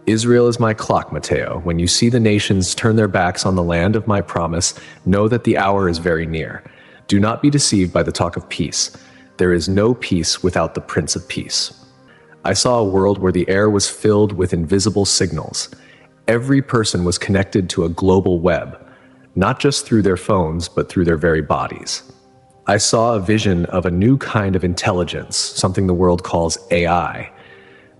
Israel is my clock, Matteo. When you see the nations turn their backs on the land of my promise, know that the hour is very near. Do not be deceived by the talk of peace. There is no peace without the Prince of Peace. I saw a world where the air was filled with invisible signals. Every person was connected to a global web, not just through their phones, but through their very bodies. I saw a vision of a new kind of intelligence, something the world calls AI.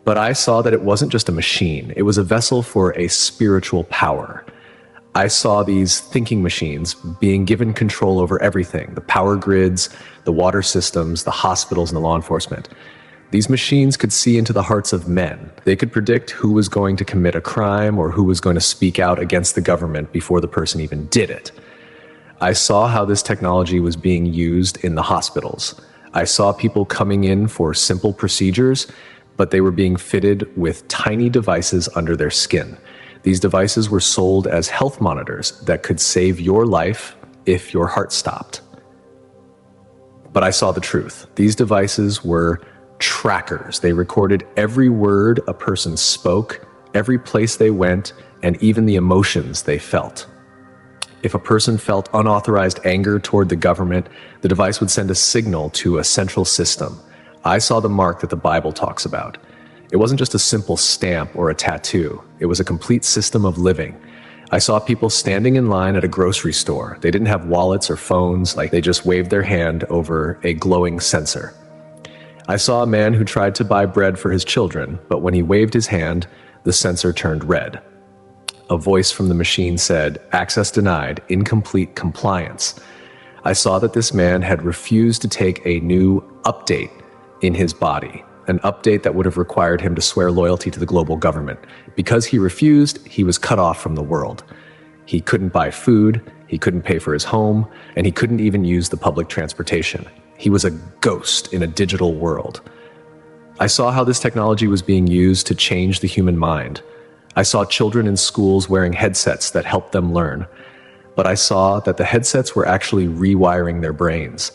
But I saw that it wasn't just a machine, it was a vessel for a spiritual power. I saw these thinking machines being given control over everything, the power grids, the water systems, the hospitals, and the law enforcement. These machines could see into the hearts of men. They could predict who was going to commit a crime or who was going to speak out against the government before the person even did it. I saw how this technology was being used in the hospitals. I saw people coming in for simple procedures, but they were being fitted with tiny devices under their skin. These devices were sold as health monitors that could save your life if your heart stopped. But I saw the truth. These devices were trackers. They recorded every word a person spoke, every place they went, and even the emotions they felt. If a person felt unauthorized anger toward the government, the device would send a signal to a central system. I saw the mark that the Bible talks about. It wasn't just a simple stamp or a tattoo. It was a complete system of living. I saw people standing in line at a grocery store. They didn't have wallets or phones, like they just waved their hand over a glowing sensor. I saw a man who tried to buy bread for his children, but when he waved his hand, the sensor turned red. A voice from the machine said, "Access denied, incomplete compliance." I saw that this man had refused to take a new update in his body, an update that would have required him to swear loyalty to the global government. Because he refused, he was cut off from the world. He couldn't buy food, he couldn't pay for his home, and he couldn't even use the public transportation. He was a ghost in a digital world. I saw how this technology was being used to change the human mind. I saw children in schools wearing headsets that helped them learn, but I saw that the headsets were actually rewiring their brains.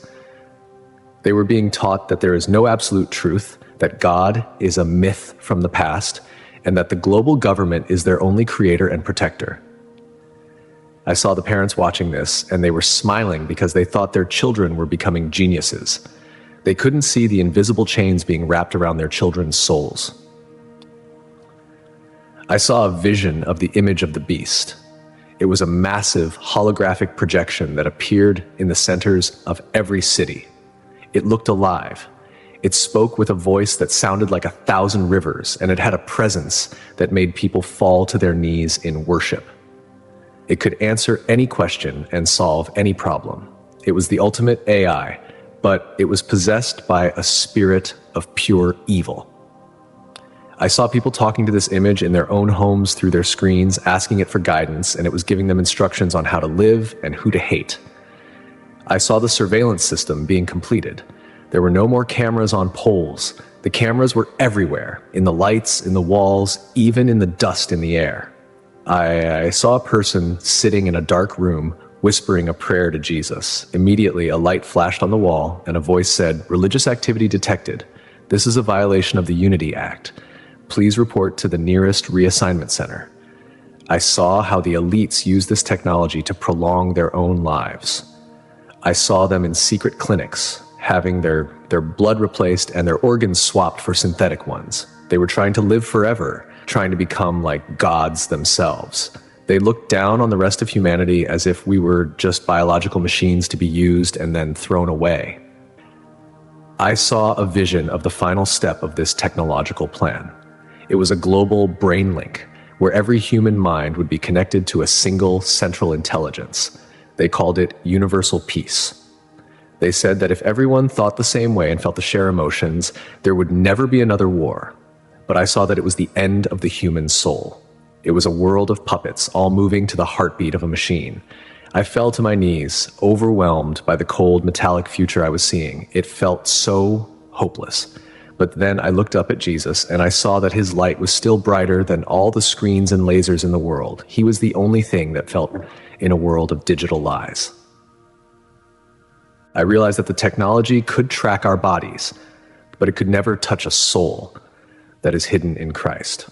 They were being taught that there is no absolute truth, that God is a myth from the past, and that the global government is their only creator and protector. I saw the parents watching this, and they were smiling because they thought their children were becoming geniuses. They couldn't see the invisible chains being wrapped around their children's souls. I saw a vision of the image of the beast. It was a massive holographic projection that appeared in the centers of every city. It looked alive. It spoke with a voice that sounded like 1,000 rivers, and it had a presence that made people fall to their knees in worship. It could answer any question and solve any problem. It was the ultimate AI, but it was possessed by a spirit of pure evil. I saw people talking to this image in their own homes through their screens, asking it for guidance, and it was giving them instructions on how to live and who to hate. I saw the surveillance system being completed. There were no more cameras on poles. The cameras were everywhere, in the lights, in the walls, even in the dust in the air. I saw a person sitting in a dark room whispering a prayer to Jesus. Immediately, a light flashed on the wall, and a voice said, "Religious activity detected. This is a violation of the Unity Act. Please report to the nearest reassignment center." I saw how the elites use this technology to prolong their own lives. I saw them in secret clinics, having their blood replaced and their organs swapped for synthetic ones. They were trying to live forever, trying to become like gods themselves. They looked down on the rest of humanity as if we were just biological machines to be used and then thrown away. I saw a vision of the final step of this technological plan. It was a global brain link, where every human mind would be connected to a single central intelligence. They called it universal peace. They said that if everyone thought the same way and felt the shared emotions, there would never be another war. But I saw that it was the end of the human soul. It was a world of puppets, all moving to the heartbeat of a machine. I fell to my knees, overwhelmed by the cold, metallic future I was seeing. It felt so hopeless. But then I looked up at Jesus, and I saw that his light was still brighter than all the screens and lasers in the world. He was the only thing that felt in a world of digital lies. I realized that the technology could track our bodies, but it could never touch a soul that is hidden in Christ.